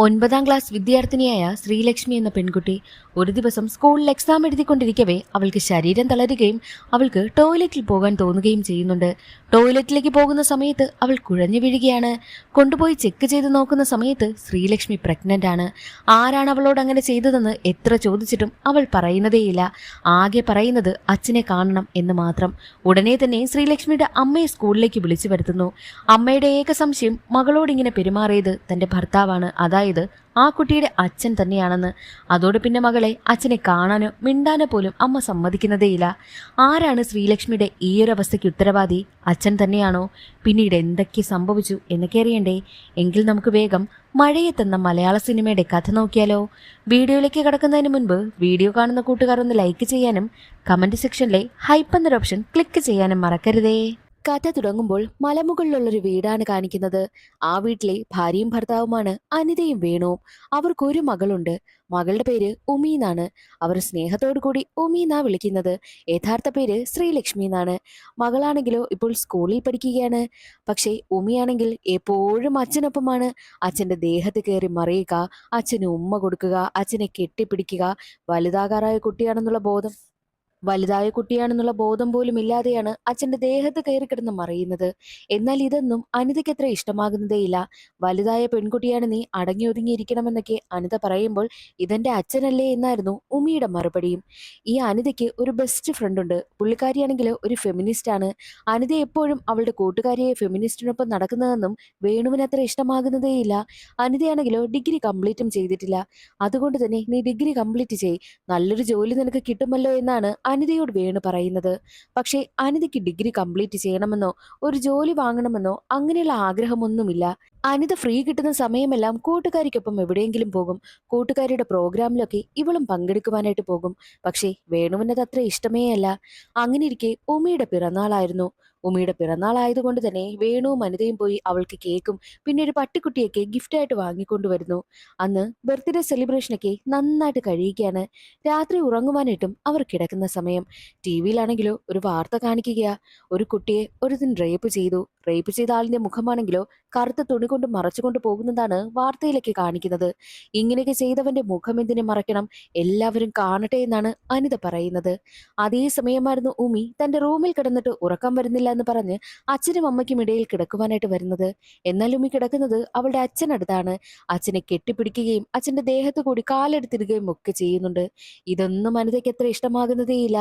9ാം class വിദ്യാർത്ഥിനിയായ Sreelakshmi എന്ന പെൺകുട്ടി ഒരു ദിവസം സ്കൂളിൽ എക്സാം എഴുതിക്കൊണ്ടിരിക്കവേ അവൾക്ക് ശരീരം തളരുകയും അവൾക്ക് ടോയ്ലറ്റിൽ പോകാൻ തോന്നുകയും ചെയ്യുന്നുണ്ട്. ടോയ്ലറ്റിലേക്ക് പോകുന്ന സമയത്ത് അവൾ കുഴഞ്ഞു വീഴുകയാണ്. കൊണ്ടുപോയി ചെക്ക് ചെയ്ത് നോക്കുന്ന സമയത്ത് ശ്രീലക്ഷ്മി പ്രഗ്നന്റ് ആണ്. ആരാണ് അവളോട് അങ്ങനെ ചെയ്തതെന്ന് എത്ര ചോദിച്ചിട്ടും അവൾ പറയുന്നതേയില്ല. ആകെ പറയുന്നത് അച്ഛനെ കാണണം എന്ന് മാത്രം. ഉടനെ തന്നെ ശ്രീലക്ഷ്മിയുടെ അമ്മയെ സ്കൂളിലേക്ക് വിളിച്ചു വരുത്തുന്നു. അമ്മയുടെ ഏക സംശയം മകളോടിങ്ങനെ പെരുമാറിയത് തന്റെ ഭർത്താവാണ്, അതായത് ആ കുട്ടിയുടെ അച്ഛൻ തന്നെയാണെന്ന്. അതോടെ പിന്നെ മകളെ അച്ഛനെ കാണാനോ മിണ്ടാനോ പോലും അമ്മ സമ്മതിക്കുന്നതേയില്ല. ആരാണ് ശ്രീലക്ഷ്മിയുടെ ഈയൊരവസ്ഥയ്ക്ക് ഉത്തരവാദി? അച്ഛൻ തന്നെയാണോ? പിന്നീട് എന്തൊക്കെ സംഭവിച്ചു എന്നൊക്കെ അറിയണ്ടേ? എങ്കിൽ നമുക്ക് വേഗം മഴയത്തെന്ന മലയാള സിനിമയുടെ കഥ നോക്കിയാലോ? വീഡിയോയിലേക്ക് കടക്കുന്നതിന് മുൻപ് വീഡിയോ കാണുന്ന കൂട്ടുകാർ ഒന്ന് ലൈക്ക് ചെയ്യാനും കമന്റ് സെക്ഷനിലെ ഹൈപ്പ് എന്നൊരു ഓപ്ഷൻ ക്ലിക്ക് ചെയ്യാനും മറക്കരുതേ. കഥ തുടങ്ങുമ്പോൾ മലമുകളിലുള്ളൊരു വീടാണ് കാണിക്കുന്നത്. ആ വീട്ടിലെ ഭാര്യയും ഭർത്താവുമാണ് അനിതയും വേണുവും. അവർക്കൊരു മകളുണ്ട്. മകളുടെ പേര് ഉമി എന്നാണ്. അവർ സ്നേഹത്തോടു കൂടി ഉമി എന്നാ വിളിക്കുന്നത്. യഥാർത്ഥ പേര് ശ്രീലക്ഷ്മി എന്നാണ്. മകളാണെങ്കിലോ ഇപ്പോൾ സ്കൂളിൽ പഠിക്കുകയാണ്. പക്ഷേ ഉമിയാണെങ്കിൽ എപ്പോഴും അച്ഛനൊപ്പമാണ്. അച്ഛന്റെ ദേഹത്ത് കയറി മറിയുക, അച്ഛന് ഉമ്മ കൊടുക്കുക, അച്ഛനെ കെട്ടിപ്പിടിക്കുക. വലുതാകാറായ കുട്ടിയാണെന്നുള്ള ബോധം വലുതായ കുട്ടിയാണെന്നുള്ള പോലും ഇല്ലാതെയാണ് അച്ഛന്റെ ദേഹത്ത് കയറി കിടന്ന് മറിയുന്നത്. എന്നാൽ ഇതൊന്നും അനിതയ്ക്ക് അത്ര ഇഷ്ടമാകുന്നതേയില്ല. വലുതായ പെൺകുട്ടിയാണ്, നീ അടങ്ങി ഒതുങ്ങിയിരിക്കണമെന്നൊക്കെ അനിത പറയുമ്പോൾ ഇതെന്റെ അച്ഛനല്ലേ എന്നായിരുന്നു ഉമിയുടെ മറുപടിയും. ഈ അനിതയ്ക്ക് ഒരു ബെസ്റ്റ് ഫ്രണ്ട് ഉണ്ട്. പുള്ളിക്കാരിയാണെങ്കിൽ ഒരു ഫെമിനിസ്റ്റ് ആണ്. അനിത എപ്പോഴും അവളുടെ കൂട്ടുകാരിയെ ഫെമിനിസ്റ്റിനൊപ്പം നടക്കുന്നതെന്നും വേണുവിന് അത്ര ഇഷ്ടമാകുന്നതേയില്ല. അനിതയാണെങ്കിലോ ഡിഗ്രി കംപ്ലീറ്റും ചെയ്തിട്ടില്ല. അതുകൊണ്ട് തന്നെ നീ ഡിഗ്രി കംപ്ലീറ്റ് ചെയ്, നല്ലൊരു ജോലി നിനക്ക് കിട്ടുമല്ലോ എന്നാണ് അനിതയോട് വേണു പറയുന്നത്. പക്ഷേ അനിതയ്ക്ക് ഡിഗ്രി കംപ്ലീറ്റ് ചെയ്യണമെന്നോ ഒരു ജോലി വാങ്ങണമെന്നോ അങ്ങനെയുള്ള ആഗ്രഹമൊന്നുമില്ല. അനിത ഫ്രീ കിട്ടുന്ന സമയമെല്ലാം കൂട്ടുകാരിക്കൊപ്പം എവിടെയെങ്കിലും പോകും. കൂട്ടുകാരിയുടെ പ്രോഗ്രാമിലൊക്കെ ഇവളും പങ്കെടുക്കുവാനായിട്ട് പോകും. പക്ഷേ വേണുവിനത് അത്ര ഇഷ്ടമേ അല്ല. അങ്ങനെ ഇരിക്കെ ഉമിയുടെ പിറന്നാളായിരുന്നു. ഉമിയുടെ പിറന്നാൾ ആയതുകൊണ്ട് തന്നെ വേണുവും അനിതയും പോയി അവൾക്ക് കേക്കും പിന്നെ ഒരു പട്ടിക്കുട്ടിയൊക്കെ ഗിഫ്റ്റായിട്ട് വാങ്ങിക്കൊണ്ടുവരുന്നു. അന്ന് ബർത്ത്ഡേ സെലിബ്രേഷനൊക്കെ നന്നായിട്ട് കഴിയുകയാണ്. രാത്രി ഉറങ്ങുവാനായിട്ടും അവർ കിടക്കുന്ന സമയം ടി വിയിലാണെങ്കിലോ ഒരു വാർത്ത കാണിക്കുകയാ. ഒരു കുട്ടിയെ ഒരുത്തൻ റേപ്പ് ചെയ്ത ആളിന്റെ മുഖമാണെങ്കിലോ കറുത്ത തുണി കൊണ്ട് മറച്ചുകൊണ്ട് പോകുന്നതാണ് വാർത്തയിലേക്ക് കാണിക്കുന്നത്. ഇങ്ങനെയൊക്കെ ചെയ്തവന്റെ മുഖം എന്തിനെ മറയ്ക്കണം, എല്ലാവരും കാണട്ടെ എന്നാണ് അനിത പറയുന്നത്. അതേ സമയമായിരുന്നു ഉമി തന്റെ റൂമിൽ കിടന്നിട്ട് ഉറക്കം വരുന്നില്ല എന്ന് പറഞ്ഞ് അച്ഛനും അമ്മയ്ക്കും ഇടയിൽ കിടക്കുവാനായിട്ട് വരുന്നത്. എന്നാൽ ഉമി കിടക്കുന്നത് അവളുടെ അച്ഛനടുത്താണ്. അച്ഛനെ കെട്ടിപ്പിടിക്കുകയും അച്ഛന്റെ ദേഹത്ത് കൂടി കാലെടുത്തിടുകയും ഒക്കെ ചെയ്യുന്നുണ്ട്. ഇതൊന്നും അനിതയ്ക്ക് അത്ര ഇഷ്ടമാകുന്നതേയില്ല.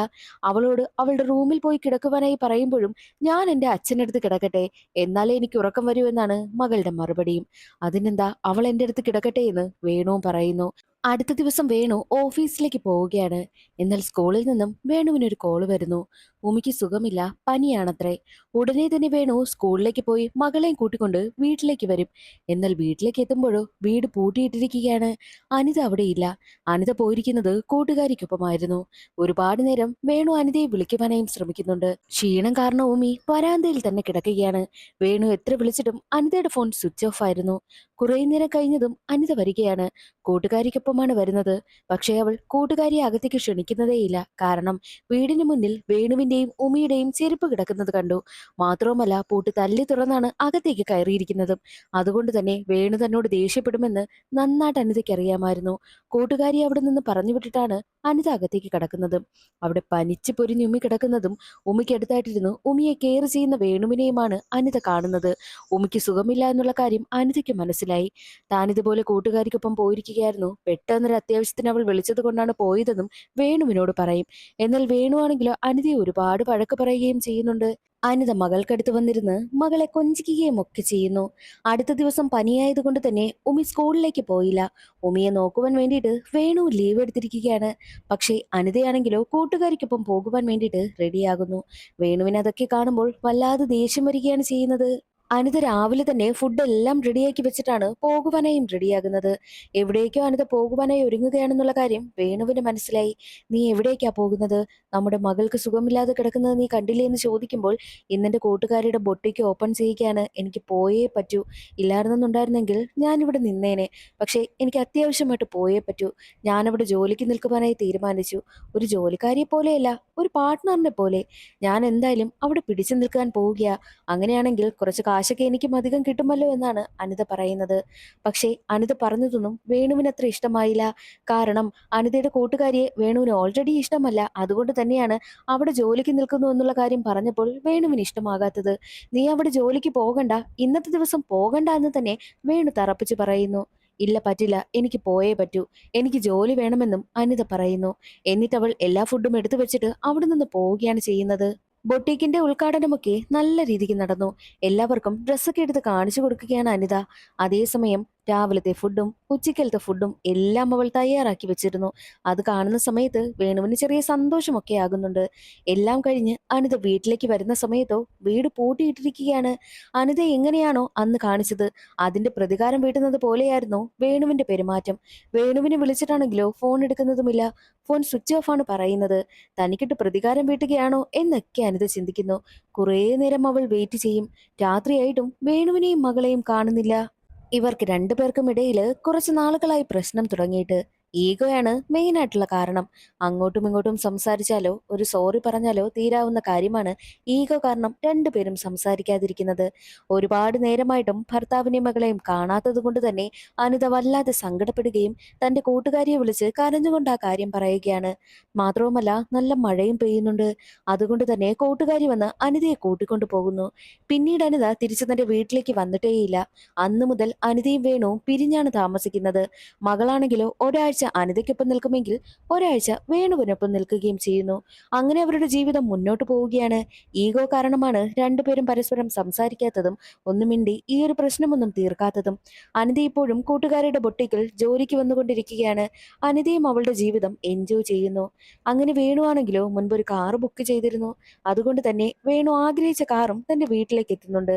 അവളോട് അവളുടെ റൂമിൽ പോയി കിടക്കുവാനായി പറയുമ്പോഴും ഞാൻ എൻ്റെ അച്ഛനടുത്ത് കിടക്കട്ടെ, എന്നാലേ എനിക്ക് ഉറക്കം വരൂ എന്നാണ് മകളുടെ മറുപടിയും. അതിനെന്താ, അവൾ എൻ്റെ അടുത്ത് കിടക്കട്ടെ എന്ന് വേണുവും പറയുന്നു. അടുത്ത ദിവസം വേണു ഓഫീസിലേക്ക് പോവുകയാണ്. എന്നാൽ സ്കൂളിൽ നിന്നും വേണുവിനൊരു കോള് വരുന്നു. ഉമിക്ക് സുഖമില്ല, പനിയാണത്രേ. ഉടനെ തന്നെ വേണു സ്കൂളിലേക്ക് പോയി മകളെയും കൂട്ടിക്കൊണ്ട് വീട്ടിലേക്ക് വരും. എന്നാൽ വീട്ടിലേക്ക് എത്തുമ്പോഴോ വീട് പൂട്ടിയിട്ടിരിക്കുകയാണ്. അനിത അവിടെയില്ല. അനിത പോയിരിക്കുന്നത് കൂട്ടുകാരിക്കൊപ്പമായിരുന്നു. ഒരുപാട് നേരം വേണു അനിതയെ വിളിക്കുവാനായും ശ്രമിക്കുന്നുണ്ട്. ക്ഷീണം കാരണം ഉമി വരാന്തയിൽ തന്നെ കിടക്കുകയാണ്. വേണു എത്ര വിളിച്ചിട്ടും അനിതയുടെ ഫോൺ സ്വിച്ച് ഓഫ് ആയിരുന്നു. കുറെ നേരം കഴിഞ്ഞതും അനിത വരികയാണ്. കൂട്ടുകാരിക്കൊപ്പമാണ് വരുന്നത്. പക്ഷേ അവൾ കൂട്ടുകാരിയെ അകത്തേക്ക് ക്ഷണിക്കുന്നതേയില്ല. കാരണം വീടിന് മുന്നിൽ വേണുവിന്റെയും ഉമിയുടെയും ചെരുപ്പ് കിടക്കുന്നത് കണ്ടു. മാത്രവുമല്ല പൂട്ട് തല്ലി തുറന്നാണ് അകത്തേക്ക് കയറിയിരിക്കുന്നതും. അതുകൊണ്ട് തന്നെ വേണു തന്നോട് ദേഷ്യപ്പെടുമെന്ന് നന്നായിട്ട് അനിതയ്ക്ക് അറിയാമായിരുന്നു. കൂട്ടുകാരി അവിടെ നിന്ന് പറഞ്ഞു വിട്ടിട്ടാണ് അനിത അകത്തേക്ക് കിടക്കുന്നതും. അവിടെ പനിച്ച് പൊരിഞ്ഞ് ഉമി കിടക്കുന്നതും ഉമിക്ക് അടുത്തായിട്ടിരുന്നു ഉമിയെ കെയർ ചെയ്യുന്ന വേണുവിനെയുമാണ് അനിത കാണുന്നത്. ഉമിക്ക് സുഖമില്ല എന്നുള്ള കാര്യം അനിതയ്ക്ക് മനസ്സിലായി. താനിതുപോലെ കൂട്ടുകാരിക്കൊപ്പം പോയിരിക്കുകയായിരുന്നു. പെട്ടെന്നൊരു അത്യാവശ്യത്തിന് അവൾ വിളിച്ചത് കൊണ്ടാണ് പോയതെന്നും വേണുവിനോട് പറയും. എന്നാൽ വേണുവാണെങ്കിലോ അനിതയെ ഒരുപാട് വഴക്ക് പറയുകയും ചെയ്യുന്നുണ്ട്. അനിത മകൾക്കടുത്ത് വന്നിരുന്ന് മകളെ കൊഞ്ചിക്കുകയും ഒക്കെ ചെയ്യുന്നു. അടുത്ത ദിവസം പനിയായതുകൊണ്ട് തന്നെ ഉമി സ്കൂളിലേക്ക് പോയില്ല. ഉമിയെ നോക്കുവാൻ വേണ്ടിയിട്ട് വേണു ലീവ് എടുത്തിരിക്കുകയാണ്. പക്ഷേ അനിതയാണെങ്കിലോ കൂട്ടുകാരിക്കൊപ്പം പോകുവാൻ വേണ്ടിയിട്ട് റെഡിയാകുന്നു. വേണുവിന് അതൊക്കെ കാണുമ്പോൾ വല്ലാതെ ദേഷ്യം വരികയാണ് ചെയ്യുന്നത്. അനിത രാവിലെ തന്നെ ഫുഡ് എല്ലാം റെഡിയാക്കി വെച്ചിട്ടാണ് പോകുവാനായും റെഡിയാകുന്നത്. എവിടേക്കോ അനിത പോകുവാനായി ഒരുങ്ങുകയാണെന്നുള്ള കാര്യം വേണുവിന് മനസ്സിലായി. നീ എവിടേക്കാ പോകുന്നത്? നമ്മുടെ മകൾക്ക് സുഖമില്ലാതെ കിടക്കുന്നത് നീ കണ്ടില്ലേ എന്ന് ചോദിക്കുമ്പോൾ ഇന്നെന്റെ കൂട്ടുകാരിയുടെ ബൊട്ടിക്ക് ഓപ്പൺ ചെയ്യിക്കാണ്, എനിക്ക് പോയേ പറ്റൂ. ഇല്ലായിരുന്നുണ്ടായിരുന്നെങ്കിൽ ഞാനിവിടെ നിന്നേനെ. പക്ഷേ എനിക്ക് അത്യാവശ്യമായിട്ട് പോയേ പറ്റൂ. ഞാനവിടെ ജോലിക്ക് നിൽക്കുവാനായി തീരുമാനിച്ചു. ഒരു ജോലിക്കാരിയെ പോലെയല്ല, ഒരു പാർട്ട്ണറിനെ പോലെ. ഞാൻ എന്തായാലും അവിടെ പിടിച്ചു നിൽക്കാൻ പോവുകയാ. അങ്ങനെയാണെങ്കിൽ കുറച്ചു കാശൊക്കെ എനിക്കും അധികം കിട്ടുമല്ലോ എന്നാണ് അനിത പറയുന്നത്. പക്ഷേ അനിത പറഞ്ഞതൊന്നും വേണുവിന് അത്ര ഇഷ്ടമായില്ല. കാരണം അനിതയുടെ കൂട്ടുകാരിയെ വേണുവിന് ഓൾറെഡി ഇഷ്ടമല്ല. അതുകൊണ്ട് തന്നെയാണ് അവിടെ ജോലിക്ക് നിൽക്കുന്നു എന്നുള്ള കാര്യം പറഞ്ഞപ്പോൾ വേണുവിന് ഇഷ്ടമാകാത്തത്. നീ അവിടെ ജോലിക്ക് പോകണ്ട, ഇന്നത്തെ ദിവസം പോകണ്ട എന്ന് തന്നെ വേണു തറപ്പിച്ച് പറയുന്നു. ഇല്ല, പറ്റില്ല, എനിക്ക് പോയേ പറ്റൂ, എനിക്ക് ജോലി വേണമെന്നും അനിത പറയുന്നു. എന്നിട്ടവൾ എല്ലാ ഫുഡും എടുത്തു വെച്ചിട്ട് അവിടെ നിന്ന് പോവുകയാണ് ചെയ്യുന്നത്. ബൊട്ടീക്കിന്റെ ഉദ്ഘാടനമൊക്കെ നല്ല രീതിക്ക് നടന്നു. എല്ലാവർക്കും ഡ്രസ്സൊക്കെ എടുത്ത് കാണിച്ചു കൊടുക്കുകയാണ് അനിത. അതേസമയം രാവിലത്തെ ഫുഡും ഉച്ചക്കലത്തെ ഫുഡും എല്ലാം അവൾ തയ്യാറാക്കി വെച്ചിരുന്നു. അത് കാണുന്ന സമയത്ത് വേണുവിന് ചെറിയ സന്തോഷമൊക്കെ ആകുന്നുണ്ട്. എല്ലാം കഴിഞ്ഞ് അനിത വീട്ടിലേക്ക് വരുന്ന സമയത്തോ വീട് പൂട്ടിയിട്ടിരിക്കുകയാണ്. അനിത എങ്ങനെയാണോ അന്ന് കാണിച്ചത് അതിന്റെ പ്രതികാരം വീട്ടുന്നത് പോലെയായിരുന്നു വേണുവിന്റെ പെരുമാറ്റം. വേണുവിനെ വിളിച്ചിട്ടാണെങ്കിലോ ഫോൺ എടുക്കുന്നതുമില്ല. ഫോൺ സ്വിച്ച് ഓഫ് ആണ് പറയുന്നത്. തനിക്കിട്ട് പ്രതികാരം വീട്ടുകയാണോ എന്നൊക്കെ അനിത ചിന്തിക്കുന്നു. കുറേ നേരം അവൾ വെയിറ്റ് ചെയ്യും. രാത്രിയായിട്ടും വേണുവിനെയും മകളെയും കാണുന്നില്ല. ഇവർക്ക് രണ്ടുപേർക്കും ഇടയിൽ കുറച്ച് നാളുകളായി പ്രശ്നം തുടങ്ങിയിട്ട്. ഈഗോയാണ് മെയിൻ ആയിട്ടുള്ള കാരണം. അങ്ങോട്ടും ഇങ്ങോട്ടും സംസാരിച്ചാലോ ഒരു സോറി പറഞ്ഞാലോ തീരാവുന്ന കാര്യമാണ് ഈഗോ കാരണം രണ്ടുപേരും സംസാരിക്കാതിരിക്കുന്നത്. ഒരുപാട് നേരമായിട്ടും ഭർത്താവിനെയും മകളെയും കാണാത്തത് കൊണ്ട് തന്നെ അനിത വല്ലാതെ സങ്കടപ്പെടുകയും തന്റെ കൂട്ടുകാരിയെ വിളിച്ച് കരഞ്ഞുകൊണ്ട് ആ കാര്യം പറയുകയാണ്. മാത്രവുമല്ല നല്ല മഴയും പെയ്യുന്നുണ്ട്. അതുകൊണ്ട് തന്നെ കൂട്ടുകാരി വന്ന് അനിതയെ കൂട്ടിക്കൊണ്ടു പോകുന്നു. പിന്നീട് അനിത തിരിച്ചു തന്റെ വീട്ടിലേക്ക് വന്നിട്ടേയില്ല. അന്നു മുതൽ അനിതയും വേണുവും പിരിഞ്ഞാണ് താമസിക്കുന്നത്. മകളാണെങ്കിലോ ഒരാഴ്ച അനിതയ്ക്കൊപ്പം നിൽക്കുമെങ്കിൽ ഒരാഴ്ച വേണുവിനൊപ്പം നിൽക്കുകയും ചെയ്യുന്നു. അങ്ങനെ അവരുടെ ജീവിതം മുന്നോട്ട് പോവുകയാണ്. ഈഗോ കാരണമാണ് രണ്ടുപേരും പരസ്പരം സംസാരിക്കാത്തതും ഒന്നും മിണ്ടി ഈ ഒരു പ്രശ്നമൊന്നും തീർക്കാത്തതും. അനിത ഇപ്പോഴും കൂട്ടുകാരുടെ ബൊട്ടിക്കിൽ ജോലിക്ക് വന്നുകൊണ്ടിരിക്കുകയാണ്. അനിതയും അവളുടെ ജീവിതം എൻജോയ് ചെയ്യുന്നു. അങ്ങനെ വേണുവാണെങ്കിലോ മുൻപൊരു കാർ ബുക്ക് ചെയ്തിരുന്നു. അതുകൊണ്ട് തന്നെ വേണു ആഗ്രഹിച്ച കാറും തന്റെ വീട്ടിലേക്ക് എത്തുന്നുണ്ട്.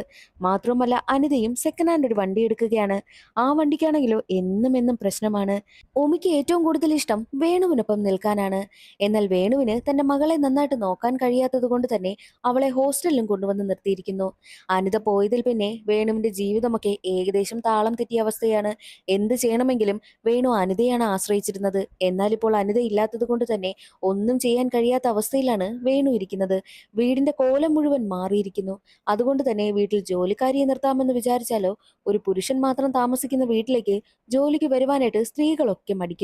മാത്രമല്ല അനിതയും സെക്കൻഡ് ഹാൻഡ് ഒരു വണ്ടി എടുക്കുകയാണ്. ആ വണ്ടിക്കാണെങ്കിലോ എന്നും എന്നും പ്രശ്നമാണ്. ഉമിക്ക് ഏറ്റവും കൂടുതൽ ഇഷ്ടം വേണുവിനൊപ്പം നിൽക്കാനാണ്. എന്നാൽ വേണുവിന് തന്റെ മകളെ നന്നായിട്ട് നോക്കാൻ കഴിയാത്തത് കൊണ്ട് തന്നെ അവളെ ഹോസ്റ്റലിലും കൊണ്ടുവന്ന് നിർത്തിയിരിക്കുന്നു. അനിത പോയതിൽ പിന്നെ വേണുവിന്റെ ജീവിതമൊക്കെ ഏകദേശം താളം തെറ്റിയ അവസ്ഥയാണ്. എന്ത് ചെയ്യണമെങ്കിലും വേണു അനിതയാണ് ആശ്രയിച്ചിരുന്നത്. എന്നാൽ ഇപ്പോൾ അനിത ഇല്ലാത്തത് കൊണ്ട് തന്നെ ഒന്നും ചെയ്യാൻ കഴിയാത്ത അവസ്ഥയിലാണ് വേണു ഇരിക്കുന്നത്. വീടിന്റെ കോലം മുഴുവൻ മാറിയിരിക്കുന്നു. അതുകൊണ്ട് തന്നെ വീട്ടിൽ ജോലിക്കാരിയെ നിർത്താമെന്ന് വിചാരിച്ചാലോ ഒരു പുരുഷൻ മാത്രം താമസിക്കുന്ന വീട്ടിലേക്ക് ജോലിക്ക് വരുവാനായിട്ട് സ്ത്രീകളൊക്കെ മടിക്കുന്നു.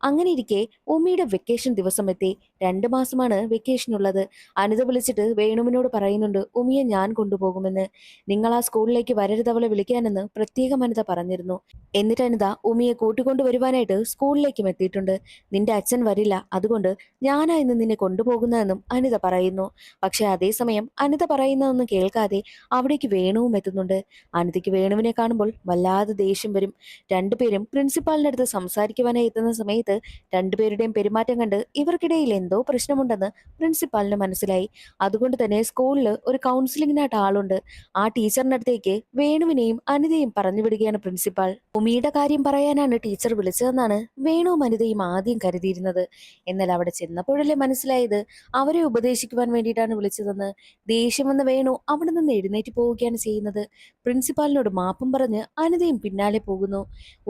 അങ്ങനെ ഇരിക്കെ ഉമ്മിയുടെ വെക്കേഷൻ ദിവസം എത്തി. 2 മാസമാണ് വെക്കേഷൻ ഉള്ളത്. അനിത വിളിച്ചിട്ട് വേണുവിനോട് പറയുന്നുണ്ട് ഉമ്മിയെ ഞാൻ കൊണ്ടുപോകുമെന്ന്. നിങ്ങൾ ആ സ്കൂളിലേക്ക് വരരുത് അവളെ വിളിക്കാനെന്ന് പ്രത്യേകം അനിത പറഞ്ഞിരുന്നു. എന്നിട്ട് അനിത ഉമ്മിയെ കൂട്ടിക്കൊണ്ടു വരുവാനായിട്ട് സ്കൂളിലേക്കും എത്തിയിട്ടുണ്ട്. നിന്റെ അച്ഛൻ വരില്ല, അതുകൊണ്ട് ഞാനാ ഇന്ന് നിന്നെ കൊണ്ടുപോകുന്നതെന്നും അനിത പറയുന്നു. പക്ഷെ അതേസമയം അനിത പറയുന്നതൊന്നും കേൾക്കാതെ അവിടേക്ക് വേണുവും എത്തുന്നുണ്ട്. അനിതയ്ക്ക് വേണുവിനെ കാണുമ്പോൾ വല്ലാതെ ദേഷ്യം വരും. രണ്ടുപേരും പ്രിൻസിപ്പാളിന്റെ അടുത്ത് സംസാരിക്കുവാനായി എത്തുന്ന സമയത്ത് രണ്ടുപേരുടെയും പെരുമാറ്റം കണ്ട് ഇവർക്കിടയിൽ എന്തോ പ്രശ്നമുണ്ടെന്ന് പ്രിൻസിപ്പാളിന് മനസ്സിലായി. അതുകൊണ്ട് തന്നെ സ്കൂളിൽ ഒരു കൗൺസിലിങ്ങിനായിട്ട് ആളുണ്ട്. ആ ടീച്ചറിന്റെ അടുത്തേക്ക് വേണുവിനെയും അനിതയും പറഞ്ഞു വിടുകയാണ് പ്രിൻസിപ്പാൾ. ഉമിയുടെ കാര്യം പറയാനാണ് ടീച്ചർ വിളിച്ചതെന്നാണ് വേണുവും അനിതയും ആദ്യം കരുതിയിരുന്നത്. എന്നാൽ അവിടെ ചെന്നപ്പോഴല്ലേ മനസ്സിലായത് അവരെ ഉപദേശിക്കുവാൻ വേണ്ടിയിട്ടാണ് വിളിച്ചതെന്ന്. ദേഷ്യം വന്ന വേണു അവിടെ നിന്ന് എഴുന്നേറ്റ് പോവുകയാണ് ചെയ്യുന്നത്. പ്രിൻസിപ്പാലിനോട് മാപ്പും പറഞ്ഞ് അനിതയും പിന്നാലെ പോകുന്നു.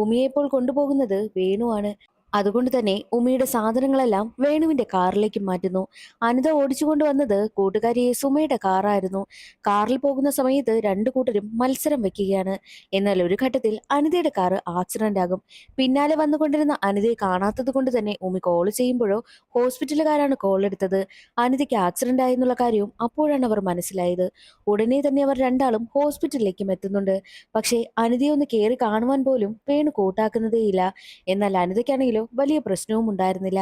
ഉമിയെ ഇപ്പോൾ കൊണ്ടുപോകുന്നത് വേണുവാണ്. അതുകൊണ്ട് തന്നെ ഉമിയുടെ സാധനങ്ങളെല്ലാം വേണുവിന്റെ കാറിലേക്ക് മാറ്റുന്നു. അനിത ഓടിച്ചുകൊണ്ട് വന്നത് കൂട്ടുകാരിയെ സുമയുടെ കാറായിരുന്നു. കാറിൽ പോകുന്ന സമയത്ത് രണ്ടു കൂട്ടരും മത്സരം വെക്കുകയാണ്. എന്നാൽ ഒരു ഘട്ടത്തിൽ അനിതയുടെ കാറ് ആക്സിഡന്റ് ആകും. പിന്നാലെ വന്നുകൊണ്ടിരുന്ന അനിതയെ കാണാത്തത് കൊണ്ട് തന്നെ ഉമി കോൾ ചെയ്യുമ്പോഴോ ഹോസ്പിറ്റലുകാരാണ് കോൾ എടുത്തത്. അനിതയ്ക്ക് ആക്സിഡന്റ് ആയെന്നുള്ള കാര്യവും അപ്പോഴാണ് അവർ മനസ്സിലായത്. ഉടനെ തന്നെ അവർ രണ്ടാളും ഹോസ്പിറ്റലിലേക്കും എത്തുന്നുണ്ട്. പക്ഷേ അനിതയെ ഒന്ന് കയറി കാണുവാൻ പോലും വേണു കൂട്ടാക്കുന്നതേയില്ല. എന്നാൽ അനിതയ്ക്കാണെങ്കിലോ വലിയ പ്രശ്നവും ഉണ്ടായിരുന്നില്ല.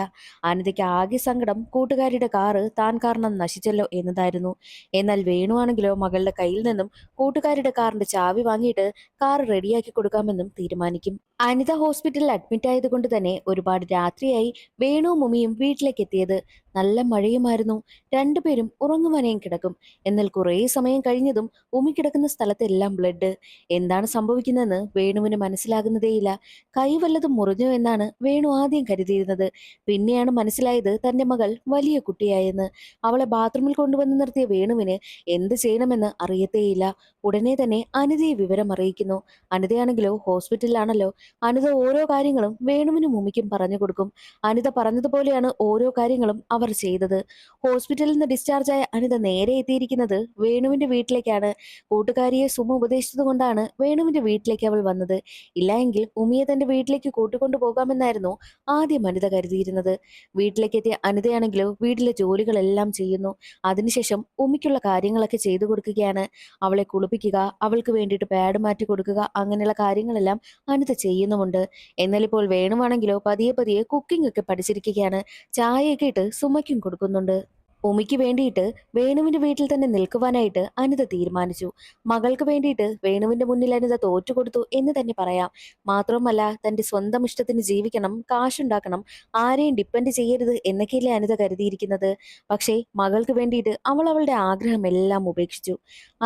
അനിതയ്ക്ക് ആകെ സങ്കടം കൂട്ടുകാരിയുടെ കാറ് താൻ കാരണം നശിച്ചല്ലോ എന്നതായിരുന്നു. എന്നാൽ വേണു ആണെങ്കിലോ മകളുടെ കയ്യിൽ നിന്നും കൂട്ടുകാരിയുടെ കാറിന്റെ ചാവി വാങ്ങിയിട്ട് കാർ റെഡിയാക്കി കൊടുക്കാമെന്നും തീരുമാനിക്കും. അനിത ഹോസ്പിറ്റലിൽ അഡ്മിറ്റ് ആയതുകൊണ്ട് തന്നെ ഒരുപാട് രാത്രിയായി വേണുവും ഉമിയും വീട്ടിലേക്ക് എത്തിയത്. നല്ല മഴയുമായിരുന്നു. രണ്ടുപേരും ഉറങ്ങുവാനേയും കിടക്കും. എന്നാൽ കുറേ സമയം കഴിഞ്ഞതും ഉമി കിടക്കുന്ന സ്ഥലത്തെല്ലാം ബ്ലഡ്. എന്താണ് സംഭവിക്കുന്നതെന്ന് വേണുവിന് മനസ്സിലാകുന്നതേയില്ല. കൈ വല്ലതും മുറിഞ്ഞോ എന്നാണ് വേണു വേണു ആദ്യം കരുതിയിരുന്നത്. പിന്നെയാണ് മനസ്സിലായത് തന്റെ മകൾ വലിയ കുട്ടിയായെന്ന്. അവളെ ബാത്റൂമിൽ കൊണ്ടുവന്ന് നിർത്തിയ വേണുവിന് എന്ത് ചെയ്യണമെന്ന് അറിയത്തേയില്ല. ഉടനെ തന്നെ അനിതയെ വിവരം അറിയിക്കുന്നു. അനിതയാണെങ്കിലോ ഹോസ്പിറ്റലിലാണല്ലോ. അനിത ഓരോ കാര്യങ്ങളും വേണുവിനും ഉമ്മിക്കും പറഞ്ഞു കൊടുക്കും. അനിത പറഞ്ഞതുപോലെയാണ് ഓരോ കാര്യങ്ങളും അവർ ചെയ്തത്. ഹോസ്പിറ്റലിൽ നിന്ന് ഡിസ്ചാർജായ അനിത നേരെ എത്തിയിരിക്കുന്നത് വേണുവിന്റെ വീട്ടിലേക്കാണ്. കൂട്ടുകാരിയെ സുമ ഉപദേശിച്ചതുകൊണ്ടാണ് വേണുവിന്റെ വീട്ടിലേക്ക് അവൾ വന്നത്. ഇല്ല എങ്കിൽ ഉമിയെ തന്റെ വീട്ടിലേക്ക് കൂട്ടിക്കൊണ്ടു പോകാമെന്നായിരുന്നു ആദ്യം അനിത കരുതിയിരുന്നത്. വീട്ടിലേക്ക് എത്തിയ അനിതയാണെങ്കിലോ വീട്ടിലെ ജോലികളെല്ലാം ചെയ്യുന്നു. അതിനുശേഷം ഉമിക്കുള്ള കാര്യങ്ങളൊക്കെ ചെയ്തു കൊടുക്കുകയാണ്. അവളെ കുളിപ്പിക്കുക, അവൾക്ക് വേണ്ടിയിട്ട് പാഡ് മാറ്റി കൊടുക്കുക, അങ്ങനെയുള്ള കാര്യങ്ങളെല്ലാം അനിത ചെയ്യുന്നുമുണ്ട്. എന്നാൽ ഇപ്പോൾ വേണുവാണെങ്കിലോ പതിയെ പതിയെ കുക്കിംഗ് ഒക്കെ പഠിച്ചിരിക്കുകയാണ്. ചായയൊക്കെ ഇട്ട് സുമയ്ക്കും കൊടുക്കുന്നുണ്ട്. ഉമിക്ക് വേണ്ടിയിട്ട് വേണുവിന്റെ വീട്ടിൽ തന്നെ നിൽക്കുവാനായിട്ട് അനിത തീരുമാനിച്ചു. മകൾക്ക് വേണ്ടിയിട്ട് വേണുവിന്റെ മുന്നിൽ അനിത തോറ്റുകൊടുത്തു എന്ന് തന്നെ പറയാം. മാത്രവുമല്ല, തന്റെ സ്വന്തം ഇഷ്ടത്തിന് ജീവിക്കണം, കാശുണ്ടാക്കണം, ആരെയും ഡിപ്പെൻഡ് ചെയ്യരുത് എന്നൊക്കെയല്ലേ അനിത കരുതിയിരിക്കുന്നത്. പക്ഷേ മകൾക്ക് വേണ്ടിയിട്ട് അവൾ അവളുടെ ആഗ്രഹമെല്ലാം ഉപേക്ഷിച്ചു.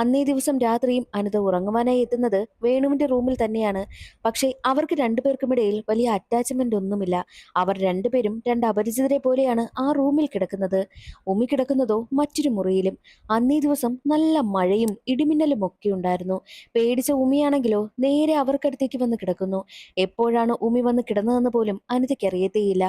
അന്നേ ദിവസം രാത്രിയും അനിത ഉറങ്ങുവാനായി എത്തുന്നത് വേണുവിന്റെ റൂമിൽ തന്നെയാണ്. പക്ഷേ അവർക്ക് രണ്ടുപേർക്കുമിടയിൽ വലിയ അറ്റാച്ച്മെന്റ് ഒന്നുമില്ല. അവർ രണ്ടുപേരും രണ്ട് അപരിചിതരെ പോലെയാണ് ആ റൂമിൽ കിടക്കുന്നത്. ഉമ്മി കിടക്കുന്നതോ മറ്റൊരു മുറിയിലും. അന്നേ ദിവസം നല്ല മഴയും ഇടിമിന്നലും ഒക്കെ ഉണ്ടായിരുന്നു. പേടിച്ച ഉമിയാണെങ്കിലോ നേരെ അവർക്കടുത്തേക്ക് വന്ന് കിടക്കുന്നു. എപ്പോഴാണ് ഉമി വന്ന് കിടന്നതെന്ന് പോലും അനിതയ്ക്ക് അറിയത്തേയില്ല.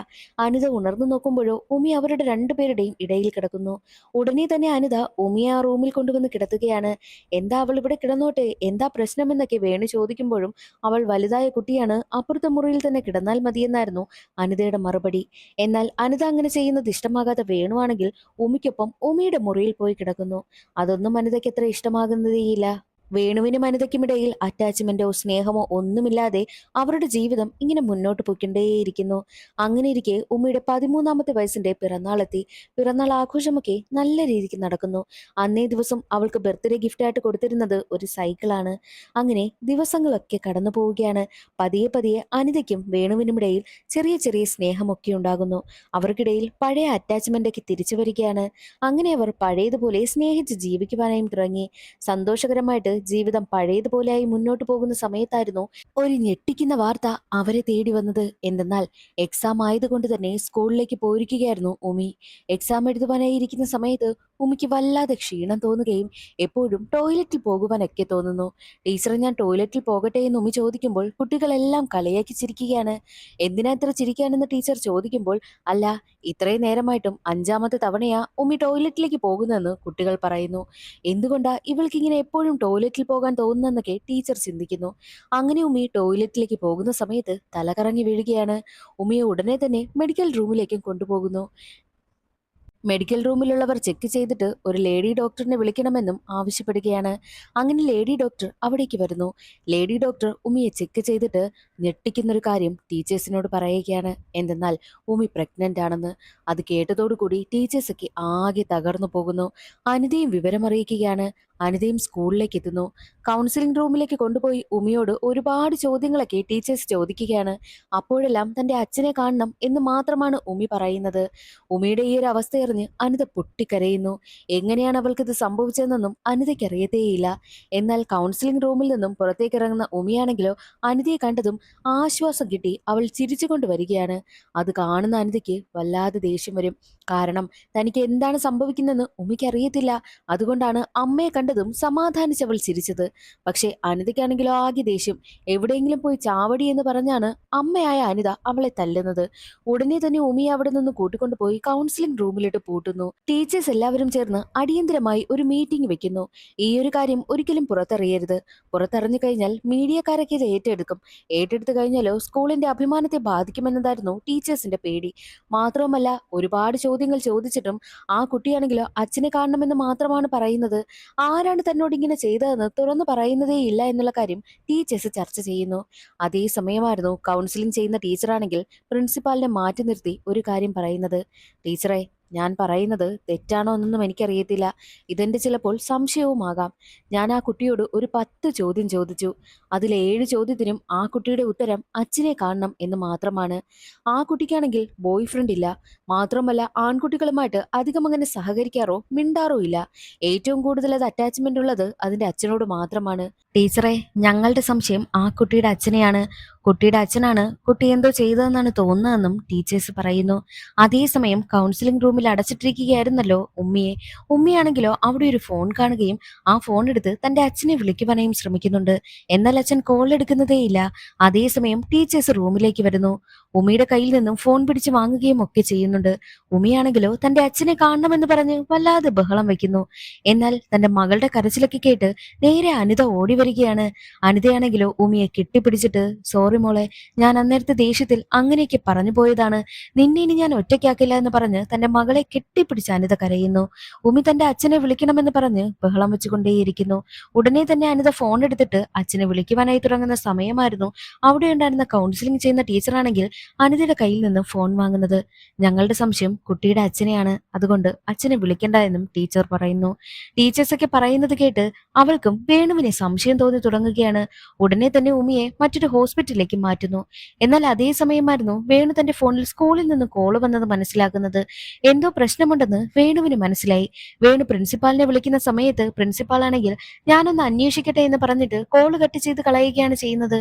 അനിത ഉണർന്നു നോക്കുമ്പോഴോ ഉമി അവരുടെ രണ്ടുപേരുടെയും ഇടയിൽ കിടക്കുന്നു. ഉടനെ തന്നെ അനിത ഉമിയെ ആ റൂമിൽ കൊണ്ടുവന്ന് കിടത്തുകയാണ്. എന്താ അവൾ ഇവിടെ കിടന്നോട്ടെ, എന്താ പ്രശ്നമെന്നൊക്കെ വേണു ചോദിക്കുമ്പോഴും അവൾ വലുതായ കുട്ടിയാണ്, അപ്പുറത്തെ മുറിയിൽ തന്നെ കിടന്നാൽ മതിയെന്നായിരുന്നു അനിതയുടെ മറുപടി. എന്നാൽ അനിത അങ്ങനെ ചെയ്യുന്നത് ഇഷ്ടമാകാത്ത വേണുവാണെങ്കിൽ ഉമിക്കൊപ്പം ഉമിയുടെ മുറിയിൽ പോയി കിടക്കുന്നു. അതൊന്നും അനിതയ്ക്ക് അത്ര ഇഷ്ടമാകുന്നതേയില്ല. വേണുവിനും അനിതയ്ക്കുമിടയിൽ അറ്റാച്ച്മെന്റോ സ്നേഹമോ ഒന്നുമില്ലാതെ അവരുടെ ജീവിതം ഇങ്ങനെ മുന്നോട്ട് പോയിക്കൊണ്ടേയിരിക്കുന്നു. അങ്ങനെ ഇരിക്കെ ഉമ്മയുടെ 13ാമത്തെ വയസ്സിന്റെ പിറന്നാളെത്തി. പിറന്നാൾ ആഘോഷമൊക്കെ നല്ല രീതിക്ക് നടക്കുന്നു. അന്നേ ദിവസം അവൾക്ക് ബർത്ത്ഡേ ഗിഫ്റ്റായിട്ട് കൊടുത്തിരുന്നത് ഒരു സൈക്കിളാണ്. അങ്ങനെ ദിവസങ്ങളൊക്കെ കടന്നു പോവുകയാണ്. പതിയെ പതിയെ അനിതയ്ക്കും വേണുവിനുമിടയിൽ ചെറിയ ചെറിയ സ്നേഹമൊക്കെ ഉണ്ടാകുന്നു. അവർക്കിടയിൽ പഴയ അറ്റാച്ച്മെന്റ് ഒക്കെ തിരിച്ചു വരികയാണ്. അങ്ങനെ അവർ പഴയതുപോലെ സ്നേഹിച്ച് ജീവിക്കുവാനായും തുടങ്ങി. സന്തോഷകരമായിട്ട് ജീവിതം പഴയതുപോലെയായി മുന്നോട്ട് പോകുന്ന സമയത്തായിരുന്നു ഒരു ഞെട്ടിക്കുന്ന വാർത്ത അവരെ തേടി വന്നത്. എന്തെന്നാൽ എക്സാം ആയതുകൊണ്ട് തന്നെ സ്കൂളിലേക്ക് പോയിരിക്കുകയായിരുന്നു ഉമി. എക്സാം എഴുതുവാനായി ഇരിക്കുന്ന സമയത്ത് ഉമിക്ക് വല്ലാതെ ക്ഷീണം തോന്നുകയും എപ്പോഴും ടോയ്ലറ്റിൽ പോകുവാനൊക്കെ തോന്നുന്നു. ടീച്ചർ, ഞാൻ ടോയ്ലറ്റിൽ പോകട്ടെ എന്ന് ഉമി ചോദിക്കുമ്പോൾ കുട്ടികളെല്ലാം കളിയാക്കി ചിരിക്കുകയാണ്. എന്തിനാ ഇത്ര ചിരിക്കാനെന്ന് ടീച്ചർ ചോദിക്കുമ്പോൾ, അല്ല, ഇത്രയും നേരമായിട്ടും 5ാമത്തെ തവണയാ ഉമി ടോയ്ലറ്റിലേക്ക് പോകുന്നതെന്ന് കുട്ടികൾ പറയുന്നു. എന്തുകൊണ്ടാ ഇവൾക്കിങ്ങനെ എപ്പോഴും ടോയ്ലറ്റിൽ പോകാൻ തോന്നുന്നതെന്നൊക്കെ ടീച്ചർ ചിന്തിക്കുന്നു. അങ്ങനെ ഉമി ടോയ്ലറ്റിലേക്ക് പോകുന്ന സമയത്ത് തലകറങ്ങി വീഴുകയാണ്. ഉമിയെ ഉടനെ തന്നെ മെഡിക്കൽ റൂമിലേക്കും കൊണ്ടുപോകുന്നു. മെഡിക്കൽ റൂമിലുള്ളവർ ചെക്ക് ചെയ്തിട്ട് ഒരു ലേഡി ഡോക്ടറിനെ വിളിക്കണമെന്നും ആവശ്യപ്പെടുകയാണ്. അങ്ങനെ ലേഡി ഡോക്ടർ അവിടേക്ക് വരുന്നു. ലേഡി ഡോക്ടർ ഉമിയെ ചെക്ക് ചെയ്തിട്ട് ഞെട്ടിക്കുന്നൊരു കാര്യം ടീച്ചേഴ്സിനോട് പറയുകയാണ്. എന്തെന്നാൽ ഉമി പ്രഗ്നന്റ് ആണെന്ന്. അത് കേട്ടതോടുകൂടി ടീച്ചേഴ്സൊക്കെ ആകെ തകർന്നു പോകുന്നു. അനിതയും വിവരമറിയിക്കുകയാണ്. അനിതയും സ്കൂളിലേക്ക് എത്തുന്നു. കൗൺസിലിംഗ് റൂമിലേക്ക് കൊണ്ടുപോയി ഉമിയോട് ഒരുപാട് ചോദ്യങ്ങളൊക്കെ ടീച്ചേഴ്സ് ചോദിക്കുകയാണ്. അപ്പോഴെല്ലാം തന്റെ അച്ഛനെ കാണണം എന്ന് മാത്രമാണ് ഉമി പറയുന്നത്. ഉമിയുടെ ഈ ഒരു അവസ്ഥയറിഞ്ഞ് അനിത പൊട്ടിക്കരയുന്നു. എങ്ങനെയാണ് അവൾക്കിത് സംഭവിച്ചതെന്നൊന്നും അനിതയ്ക്ക് അറിയത്തേയില്ല. എന്നാൽ കൗൺസിലിംഗ് റൂമിൽ നിന്നും പുറത്തേക്ക് ഇറങ്ങുന്ന ഉമിയാണെങ്കിലോ അനിതയെ കണ്ടതും ആശ്വാസം കിട്ടി അവൾ ചിരിച്ചുകൊണ്ട് വരികയാണ്. അത് കാണുന്ന അനിതയ്ക്ക് വല്ലാതെ ദേഷ്യം വരും. കാരണം തനിക്ക് എന്താണ് സംഭവിക്കുന്നതെന്ന് ഉമിക്ക് അറിയത്തില്ല. അതുകൊണ്ടാണ് അമ്മയെ കണ്ടതും സമാധാനിച്ചവൾ ചിരിച്ചത്. പക്ഷെ അനിതയ്ക്കാണെങ്കിലോ ആകെ ദേഷ്യം. എവിടെയെങ്കിലും പോയി ചാവടി എന്ന് പറഞ്ഞാണ് അമ്മയായ അനിത അവളെ തല്ലുന്നത്. ഉടനെ തന്നെ ഉമിയെ അവിടെ നിന്ന് കൂട്ടിക്കൊണ്ടുപോയി കൗൺസിലിംഗ് റൂമിലിട്ട് പൂട്ടുന്നു. ടീച്ചേഴ്സ് എല്ലാവരും ചേർന്ന് അടിയന്തരമായി ഒരു മീറ്റിംഗ് വെക്കുന്നു. ഈ ഒരു കാര്യം ഒരിക്കലും പുറത്തറിയരുത്. പുറത്തറിഞ്ഞു കഴിഞ്ഞാൽ മീഡിയക്കാരൊക്കെ ഇത് ഏറ്റെടുക്കും. ഏറ്റെടുത്തു കഴിഞ്ഞാലോ സ്കൂളിന്റെ അഭിമാനത്തെ ബാധിക്കുമെന്നതായിരുന്നു ടീച്ചേഴ്സിന്റെ പേടി. മാത്രവുമല്ല, ഒരുപാട് ചോദ്യങ്ങൾ ചോദിച്ചിട്ടും ആ കുട്ടിയാണെങ്കിലോ അച്ഛനെ കാണണമെന്ന് മാത്രമാണ് പറയുന്നത്. ആരാണ് തന്നോട് ഇങ്ങനെ ചെയ്തതെന്ന് തുറന്നു പറയുന്നതേ ഇല്ല എന്നുള്ള കാര്യം ടീച്ചേഴ്സ് ചർച്ച ചെയ്യുന്നു. അതേ സമയമായിരുന്നു കൗൺസിലിംഗ് ചെയ്യുന്ന ടീച്ചറാണെങ്കിൽ പ്രിൻസിപ്പാലിനെ മാറ്റി നിർത്തി ഒരു കാര്യം പറയുന്നത്. ടീച്ചറെ, ഞാൻ പറയുന്നത് തെറ്റാണോ എന്നൊന്നും എനിക്കറിയത്തില്ല. ഇതെന്റെ ചിലപ്പോൾ സംശയവുമാകാം. ഞാൻ ആ കുട്ടിയോട് ഒരു 10 ചോദ്യം ചോദിച്ചു. അതിൽ 7 ചോദ്യത്തിനും ആ കുട്ടിയുടെ ഉത്തരം അച്ഛനെ കാണണം എന്ന് മാത്രമാണ്. ആ കുട്ടിക്കാണെങ്കിൽ ബോയ് ഫ്രണ്ട് ഇല്ല. മാത്രമല്ല ആൺകുട്ടികളുമായിട്ട് അധികം അങ്ങനെ സഹകരിക്കാറോ മിണ്ടാറോ ഇല്ല. ഏറ്റവും കൂടുതൽ അത് അറ്റാച്ച്മെന്റ് ഉള്ളത് അതിന്റെ അച്ഛനോട് മാത്രമാണ്. ടീച്ചറെ, ഞങ്ങളുടെ സംശയം ആ കുട്ടിയുടെ അച്ഛനെയാണ്. കുട്ടിയുടെ അച്ഛനാണ് കുട്ടി എന്തോ ചെയ്തതെന്നാണ് തോന്നുന്നതെന്നും ടീച്ചേഴ്സ് പറയുന്നു. അതേസമയം കൗൺസിലിംഗ് റൂമിൽ അടച്ചിട്ടിരിക്കുകയായിരുന്നല്ലോ ഉമ്മിയെ. ഉമ്മിയാണെങ്കിലോ അവിടെ ഒരു ഫോൺ കാണുകയും ആ ഫോൺ എടുത്ത് തന്റെ അച്ഛനെ വിളിക്കുവാനായും ശ്രമിക്കുന്നുണ്ട്. എന്നാൽ അച്ഛൻ കോൾ എടുക്കുന്നതേയില്ല. അതേസമയം ടീച്ചേഴ്സ് റൂമിലേക്ക് വരുന്നു. ഉമ്മിയുടെ കയ്യിൽ നിന്നും ഫോൺ പിടിച്ച് വാങ്ങുകയും ഒക്കെ ചെയ്യുന്നുണ്ട്. ഉമ്മിയാണെങ്കിലോ തന്റെ അച്ഛനെ കാണണമെന്ന് പറഞ്ഞ് വല്ലാതെ ബഹളം വെക്കുന്നു. എന്നാൽ തന്റെ മകളുടെ കരച്ചിലൊക്കെ കേട്ട് നേരെ അനിത ഓടി വരികയാണ്. അനിതയാണെങ്കിലോ ഉമ്മിയെ കെട്ടിപ്പിടിച്ചിട്ട്, സോറി മോളെ, ഞാൻ അന്നേരത്തെ ദേഷ്യത്തിൽ അങ്ങനെയൊക്കെ പറഞ്ഞു പോയതാണ്, നിന്നെ ഇനി ഞാൻ ഒറ്റയ്ക്കാക്കില്ല എന്ന് പറഞ്ഞ് തന്റെ മകളെ കെട്ടിപ്പിടിച്ച് അനിത കരയുന്നു. ഉമ്മി തന്റെ അച്ഛനെ വിളിക്കണമെന്ന് പറഞ്ഞ് ബഹളം വെച്ചുകൊണ്ടേയിരിക്കുന്നു. ഉടനെ തന്നെ അനിത ഫോൺ എടുത്തിട്ട് അച്ഛനെ വിളിക്കുവാനായി തുടങ്ങുന്ന സമയമായിരുന്നു അവിടെ ഉണ്ടായിരുന്ന കൗൺസിലിംഗ് ചെയ്യുന്ന ടീച്ചറാണെങ്കിൽ അനിതയുടെ കയ്യിൽ നിന്ന് ഫോൺ വാങ്ങുന്നത്. ഞങ്ങളുടെ സംശയം കുട്ടിയുടെ അച്ഛനെയാണ്, അതുകൊണ്ട് അച്ഛനെ വിളിക്കണ്ട എന്നും ടീച്ചർ പറയുന്നു. ടീച്ചേഴ്സൊക്കെ പറയുന്നത് കേട്ട് അവൾക്കും വേണുവിനെ സംശയം തോന്നി തുടങ്ങുകയാണ്. ഉടനെ തന്നെ ഉമിയെ മറ്റൊരു ഹോസ്പിറ്റലിലേക്ക് മാറ്റുന്നു. എന്നാൽ അതേ സമയമായിരുന്നു വേണു തന്റെ ഫോണിൽ സ്കൂളിൽ നിന്ന് കോള് വന്നത് മനസ്സിലാക്കുന്നത്. എന്തോ പ്രശ്നമുണ്ടെന്ന് വേണുവിന് മനസ്സിലായി. വേണു പ്രിൻസിപ്പാളിനെ വിളിക്കുന്ന സമയത്ത് പ്രിൻസിപ്പാളാണെങ്കിൽ ഞാനൊന്ന് അന്വേഷിക്കട്ടെ എന്ന് പറഞ്ഞിട്ട് കോള് കട്ട് ചെയ്ത് കളയുകയാണ് ചെയ്യുന്നത്.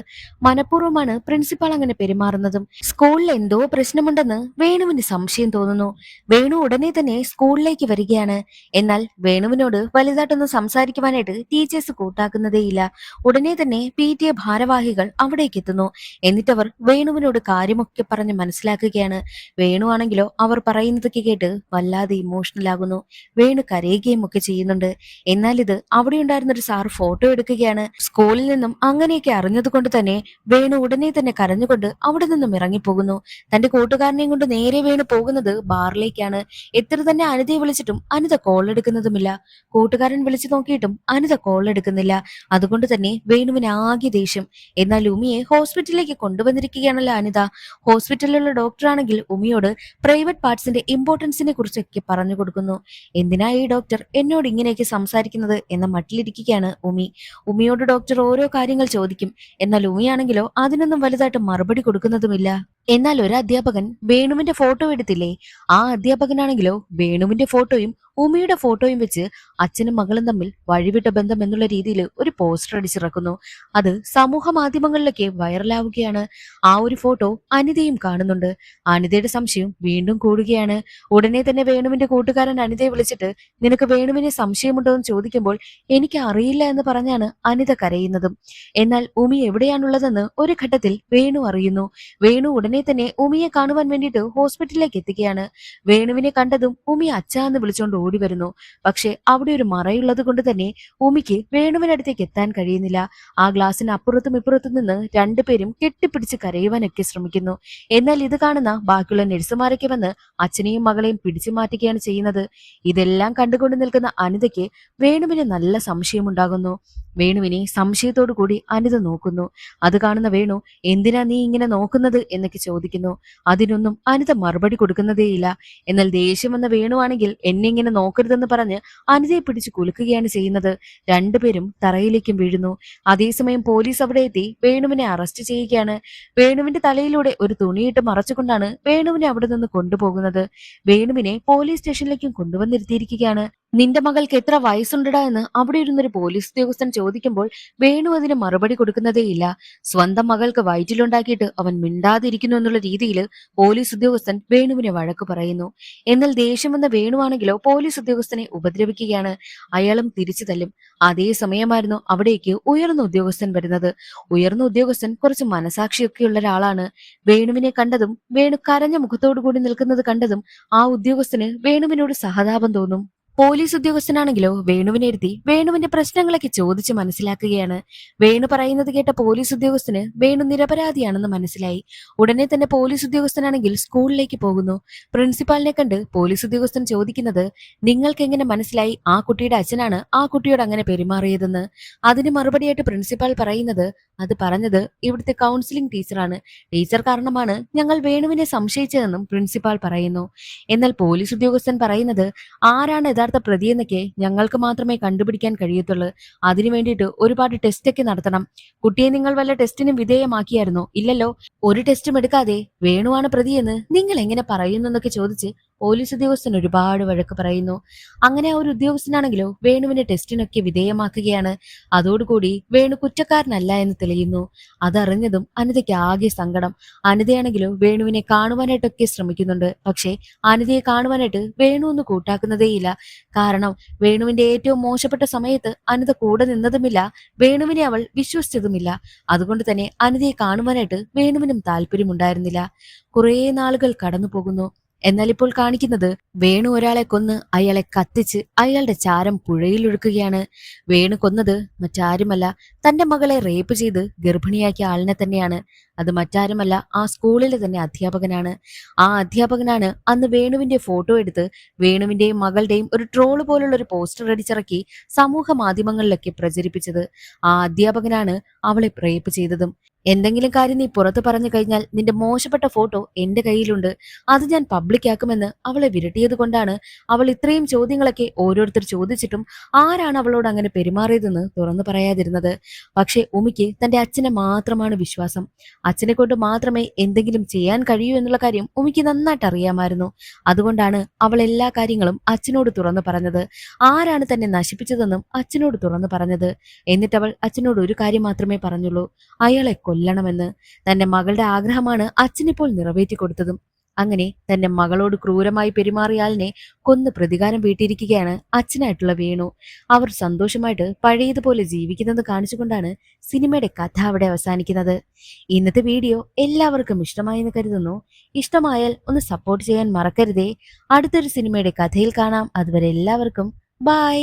മനഃപൂർവ്വമാണ് പ്രിൻസിപ്പാൾ അങ്ങനെ പെരുമാറുന്നതും. സ്കൂളിൽ എന്തോ പ്രശ്നമുണ്ടെന്ന് വേണുവിന് സംശയം തോന്നുന്നു. വേണു ഉടനെ തന്നെ സ്കൂളിലേക്ക് വരികയാണ്. എന്നാൽ വേണുവിനോട് വലുതായിട്ടൊന്നും സംസാരിക്കുവാനായിട്ട് ടീച്ചേഴ്സ് കൂട്ടാക്കുന്നതേയില്ല. ഉടനെ തന്നെ PTA ഭാരവാഹികൾ അവിടേക്ക് എത്തുന്നു. എന്നിട്ടവർ വേണുവിനോട് കാര്യമൊക്കെ പറഞ്ഞ് മനസ്സിലാക്കുകയാണ്. വേണു ആണെങ്കിലോ അവർ പറയുന്നതൊക്കെ കേട്ട് വല്ലാതെ ഇമോഷണൽ ആകുന്നു. വേണു കരയുകയും ഒക്കെ ചെയ്യുന്നുണ്ട്. എന്നാൽ ഇത് അവിടെ ഉണ്ടായിരുന്ന ഒരു സാർ ഫോട്ടോ എടുക്കുകയാണ്. സ്കൂളിൽ നിന്നും അങ്ങനെയൊക്കെ അറിഞ്ഞത് കൊണ്ട് തന്നെ വേണു ഉടനെ തന്നെ കരഞ്ഞുകൊണ്ട് അവിടെ നിന്നും ഇറങ്ങിപ്പോകുന്നു. തന്റെ കൂട്ടുകാരനെയും കൊണ്ട് നേരെ വേണു പോകുന്നത് ബാറിലേക്കാണ്. എത്ര തന്നെ അനിതയെ വിളിച്ചിട്ടും അനിത കോൾ എടുക്കുന്നതുമില്ല. കൂട്ടുകാരൻ വിളിച്ചു നോക്കിയിട്ടും അനിത കോൾ എടുക്കുന്നില്ല. അതുകൊണ്ട് തന്നെ വേണുവിന് ആകെ ദേഷ്യം. എന്നാൽ ഉമിയെ ഹോസ്പിറ്റലിലേക്ക് കൊണ്ടുവന്നിരിക്കുകയാണല്ലോ അനിത. ഹോസ്പിറ്റലിലുള്ള ഡോക്ടറാണെങ്കിൽ ഉമിയോട് പ്രൈവറ്റ് പാർട്സിന്റെ ഇമ്പോർട്ടൻസിനെ കുറിച്ചൊക്കെ പറഞ്ഞു കൊടുക്കുന്നു. എന്തിനാ ഈ ഡോക്ടർ എന്നോട് ഇങ്ങനെയൊക്കെ സംസാരിക്കുന്നത് എന്ന മട്ടിലിരിക്കുകയാണ് ഉമി. ഉമിയോട് ഡോക്ടർ ഓരോ കാര്യങ്ങൾ ചോദിക്കും. എന്നാൽ ഉമിയാണെങ്കിലോ അതിനൊന്നും വലുതായിട്ട് മറുപടി കൊടുക്കുന്നതുമില്ല. എന്നാൽ ഒരു അധ്യാപകൻ വേണുവിന്റെ ഫോട്ടോ എടുത്തില്ലേ, ആ അധ്യാപകനാണെങ്കിലോ വേണുവിന്റെ ഫോട്ടോയും ഉമിയുടെ ഫോട്ടോയും വെച്ച് അച്ഛനും മകളും തമ്മിൽ വഴിവിട്ട ബന്ധം എന്നുള്ള രീതിയിൽ ഒരു പോസ്റ്റർ അടിച്ചിറക്കുന്നു. അത് സമൂഹ മാധ്യമങ്ങളിലൊക്കെ വൈറലാവുകയാണ്. ആ ഒരു ഫോട്ടോ അനിതയും കാണുന്നുണ്ട്. അനിതയുടെ സംശയം വീണ്ടും കൂടുകയാണ്. ഉടനെ തന്നെ വേണുവിന്റെ കൂട്ടുകാരൻ അനിതയെ വിളിച്ചിട്ട് നിനക്ക് വേണുവിനെ സംശയമുണ്ടോ എന്ന് ചോദിക്കുമ്പോൾ എനിക്ക് അറിയില്ല എന്ന് പറഞ്ഞാണ് അനിത കരയുന്നതും. എന്നാൽ ഉമി എവിടെയാണുള്ളതെന്ന് ഒരു ഘട്ടത്തിൽ വേണു അറിയുന്നു. വേണു ഉടനെ തന്നെ ഉമിയെ കാണുവാൻ വേണ്ടിയിട്ട് ഹോസ്പിറ്റലിലേക്ക് എത്തുകയാണ്. വേണുവിനെ കണ്ടതും ഉമി അച്ഛാ എന്ന് വിളിച്ചുകൊണ്ട് ഓടി വരുന്നു. പക്ഷെ അവിടെ ഒരു മറയുള്ളത് കൊണ്ട് തന്നെ ഉമിക്ക് വേണുവിനടുത്തേക്ക് എത്താൻ കഴിയുന്നില്ല. ആ ഗ്ലാസിന് അപ്പുറത്തും ഇപ്പുറത്തും നിന്ന് രണ്ടുപേരും കെട്ടിപ്പിടിച്ച് കരയുവാനൊക്കെ ശ്രമിക്കുന്നു. എന്നാൽ ഇത് കാണുന്ന ബാക്കിയുള്ള നഴ്സുമാരൊക്കെ വന്ന് അച്ഛനെയും മകളെയും പിടിച്ചു മാറ്റുകയാണ് ചെയ്യുന്നത്. ഇതെല്ലാം കണ്ടുകൊണ്ട് നിൽക്കുന്ന അനിതയ്ക്ക് വേണുവിന് നല്ല സംശയമുണ്ടാകുന്നു. വേണുവിനെ സംശയത്തോടു കൂടി അനിത നോക്കുന്നു. അത് കാണുന്ന വേണു എന്തിനാ നീ ഇങ്ങനെ നോക്കുന്നത് എന്നൊക്കെ ചോദിക്കുന്നു. അതിനൊന്നും അനിത മറുപടി കൊടുക്കുന്നതേയില്ല. എന്നാൽ ദേഷ്യം വന്ന വേണുവാണെങ്കിൽ എന്നെ ഇങ്ങനെ നോക്കരുതെന്ന് പറഞ്ഞ് അനിതയെ പിടിച്ചു കുലുക്കുകയാണ് ചെയ്യുന്നത്. രണ്ടുപേരും തറയിലേക്കും വീഴുന്നു. അതേസമയം പോലീസ് അവിടെ എത്തി വേണുവിനെ അറസ്റ്റ് ചെയ്യുകയാണ്. വേണുവിന്റെ തലയിലൂടെ ഒരു തുണിയിട്ട് മറച്ചുകൊണ്ടാണ് വേണുവിനെ അവിടെ നിന്ന് കൊണ്ടുപോകുന്നത്. വേണുവിനെ പോലീസ് സ്റ്റേഷനിലേക്കും കൊണ്ടുവന്നിരുത്തിയിരിക്കുകയാണ്. നിന്റെ മകൾക്ക് എത്ര വയസ്സുണ്ടടാ എന്ന് അവിടെ ഇരുന്നൊരു പോലീസ് ഉദ്യോഗസ്ഥൻ ചോദിക്കുമ്പോൾ വേണു അതിന് മറുപടി കൊടുക്കുന്നതേയില്ല. സ്വന്തം മകൾക്ക് വയറ്റിലുണ്ടാക്കിയിട്ട് അവൻ മിണ്ടാതിരിക്കുന്നു എന്നുള്ള രീതിയിൽ പോലീസ് ഉദ്യോഗസ്ഥൻ വേണുവിനെ വഴക്ക് പറയുന്നു. എന്നാൽ ദേഷ്യം വന്ന വേണുവാണെങ്കിലോ പോലീസ് ഉദ്യോഗസ്ഥനെ ഉപദ്രവിക്കുകയാണ്. അയാളും തിരിച്ചു തല്ലും. അതേ സമയമായിരുന്നു അവിടേക്ക് ഉയർന്ന ഉദ്യോഗസ്ഥൻ വരുന്നത്. ഉയർന്ന ഉദ്യോഗസ്ഥൻ കുറച്ച് മനസാക്ഷിയൊക്കെയുള്ള ഒരാളാണ്. വേണുവിനെ കണ്ടതും വേണു കരഞ്ഞ മുഖത്തോടു കൂടി നിൽക്കുന്നത് കണ്ടതും ആ ഉദ്യോഗസ്ഥന് വേണുവിനോട് സഹതാപം തോന്നും. പോലീസ് ഉദ്യോഗസ്ഥനാണെങ്കിലോ വേണുവിനെ ഇരുത്തി വേണുവിന്റെ പ്രശ്നങ്ങളൊക്കെ ചോദിച്ച് മനസ്സിലാക്കുകയാണ്. വേണു പറയുന്നത് കേട്ട പോലീസ് ഉദ്യോഗസ്ഥന് വേണു നിരപരാധിയാണെന്ന് മനസ്സിലായി. ഉടനെ തന്നെ പോലീസ് ഉദ്യോഗസ്ഥനാണെങ്കിൽ സ്കൂളിലേക്ക് പോകുന്നു. പ്രിൻസിപ്പാളിനെ കണ്ട് പോലീസ് ഉദ്യോഗസ്ഥൻ ചോദിക്കുന്നത്, നിങ്ങൾക്ക് എങ്ങനെ മനസ്സിലായി ആ കുട്ടിയുടെ അച്ഛനാണ് ആ കുട്ടിയോട് അങ്ങനെ പെരുമാറിയതെന്ന്? അതിന് മറുപടിയായിട്ട് പ്രിൻസിപ്പാൾ പറയുന്നത്, അത് പറഞ്ഞത് ഇവിടുത്തെ കൗൺസിലിംഗ് ടീച്ചറാണ്. ടീച്ചർ കാരണമാണ് ഞങ്ങൾ വേണുവിനെ സംശയിച്ചതെന്നും പ്രിൻസിപ്പാൾ പറയുന്നു. എന്നാൽ പോലീസ് ഉദ്യോഗസ്ഥൻ പറയുന്നത്, ആരാണ് യഥാർത്ഥ പ്രതിയെന്നൊക്കെ ഞങ്ങൾക്ക് മാത്രമേ കണ്ടുപിടിക്കാൻ കഴിയത്തുള്ളൂ. അതിനു വേണ്ടിയിട്ട് ഒരുപാട് ടെസ്റ്റ് ഒക്കെ നടത്തണം. കുട്ടിയെ നിങ്ങൾ വല്ല ടെസ്റ്റിനും വിധേയമാക്കിയായിരുന്നോ? ഇല്ലല്ലോ. ഒരു ടെസ്റ്റും എടുക്കാതെ വേണുവാണ് പ്രതിയെന്ന് നിങ്ങൾ എങ്ങനെ പറയുന്നു എന്നൊക്കെ ചോദിച്ച് പോലീസ് ഉദ്യോഗസ്ഥൻ ഒരുപാട് വഴക്ക് പറയുന്നു. അങ്ങനെ ആ ഒരു ഉദ്യോഗസ്ഥനാണെങ്കിലോ വേണുവിനെ ടെസ്റ്റിനൊക്കെ വിധേയമാക്കുകയാണ്. അതോടുകൂടി വേണു കുറ്റക്കാരനല്ല എന്ന് തെളിയുന്നു. അതറിഞ്ഞതും അനിതയ്ക്ക് ആകെ സങ്കടം. അനിതയാണെങ്കിലോ വേണുവിനെ കാണുവാനായിട്ടൊക്കെ ശ്രമിക്കുന്നുണ്ട്. പക്ഷേ അനിതയെ കാണുവാനായിട്ട് വേണു ഒന്ന് കൂട്ടാക്കുന്നതേയില്ല. കാരണം വേണുവിന്റെ ഏറ്റവും മോശപ്പെട്ട സമയത്ത് അനിത കൂടെ നിന്നതുമില്ല, വേണുവിനെ അവൾ വിശ്വസിച്ചതുമില്ല. അതുകൊണ്ട് തന്നെ അനിതയെ കാണുവാനായിട്ട് വേണുവിനും താല്പര്യമുണ്ടായിരുന്നില്ല. കുറേ നാളുകൾ കടന്നു പോകുന്നു. എന്നാൽ ഇപ്പോൾ കാണിക്കുന്നത്, വേണു ഒരാളെ കൊന്ന് അയാളെ കത്തിച്ച് അയാളുടെ ചാരം പുഴയിലൊഴുക്കുകയാണ്. വേണു കൊന്നത് മറ്റാരുമല്ല, തന്റെ മകളെ റേപ്പ് ചെയ്ത് ഗർഭിണിയാക്കിയ ആളിനെ തന്നെയാണ്. അത് മറ്റാരുമല്ല, ആ സ്കൂളിലെ തന്നെ അധ്യാപകനാണ്. ആ അധ്യാപകനാണ് അന്ന് വേണുവിന്റെ ഫോട്ടോ എടുത്ത് വേണുവിന്റെയും മകളുടെയും ഒരു ട്രോള് പോലുള്ള ഒരു പോസ്റ്റർ അടിച്ചിറക്കി സമൂഹ മാധ്യമങ്ങളിലൊക്കെ പ്രചരിപ്പിച്ചത്. ആ അധ്യാപകനാണ് അവളെ റേപ്പ് ചെയ്തതും. എന്തെങ്കിലും കാര്യം നീ പുറത്തു പറഞ്ഞു കഴിഞ്ഞാൽ നിന്റെ മോശപ്പെട്ട ഫോട്ടോ എന്റെ കയ്യിലുണ്ട്, അത് ഞാൻ പബ്ലിക്കാക്കുമെന്ന് അവളെ വിരട്ടിയത് കൊണ്ടാണ് അവൾ ഇത്രയും ചോദ്യങ്ങളൊക്കെ ഓരോരുത്തർ ചോദിച്ചിട്ടും ആരാണ് അവളോട് അങ്ങനെ പെരുമാറിയതെന്ന് തുറന്നു പറയാതിരുന്നത്. പക്ഷെ ഉമിക്ക് തന്റെ അച്ഛനെ മാത്രമാണ് വിശ്വാസം. അച്ഛനെ കൊണ്ട് മാത്രമേ എന്തെങ്കിലും ചെയ്യാൻ കഴിയൂ എന്നുള്ള കാര്യം ഉമിക്ക് നന്നായിട്ട് അറിയാമായിരുന്നു. അതുകൊണ്ടാണ് അവൾ എല്ലാ കാര്യങ്ങളും അച്ഛനോട് തുറന്നു പറഞ്ഞത്. ആരാണ് തന്നെ നശിപ്പിച്ചതെന്നും അച്ഛനോട് തുറന്നു പറഞ്ഞത്. എന്നിട്ടവൾ അച്ഛനോട് ഒരു കാര്യം മാത്രമേ പറഞ്ഞുള്ളൂ, അയാളെ കൊല്ലണമെന്ന്. തന്റെ മകളുടെ ആഗ്രഹമാണ് അച്ഛനിപ്പോൾ നിറവേറ്റി കൊടുത്തതും. അങ്ങനെ തന്റെ മകളോട് ക്രൂരമായി പെരുമാറിയാലിനെ കൊന്ന് പ്രതികാരം വീട്ടിയിരിക്കുകയാണ് അച്ഛനായിട്ടുള്ള വേണു. അവർ സന്തോഷമായിട്ട് പഴയതുപോലെ ജീവിക്കുന്നത് കാണിച്ചുകൊണ്ടാണ് സിനിമയുടെ കഥ അവിടെ അവസാനിക്കുന്നത്. ഇന്നത്തെ വീഡിയോ എല്ലാവർക്കും ഇഷ്ടമായി എന്ന് കരുതുന്നു. ഇഷ്ടമായാൽ ഒന്ന് സപ്പോർട്ട് ചെയ്യാൻ മറക്കരുതേ. അടുത്തൊരു സിനിമയുടെ കഥയിൽ കാണാം. അതുവരെ എല്ലാവർക്കും ബൈ.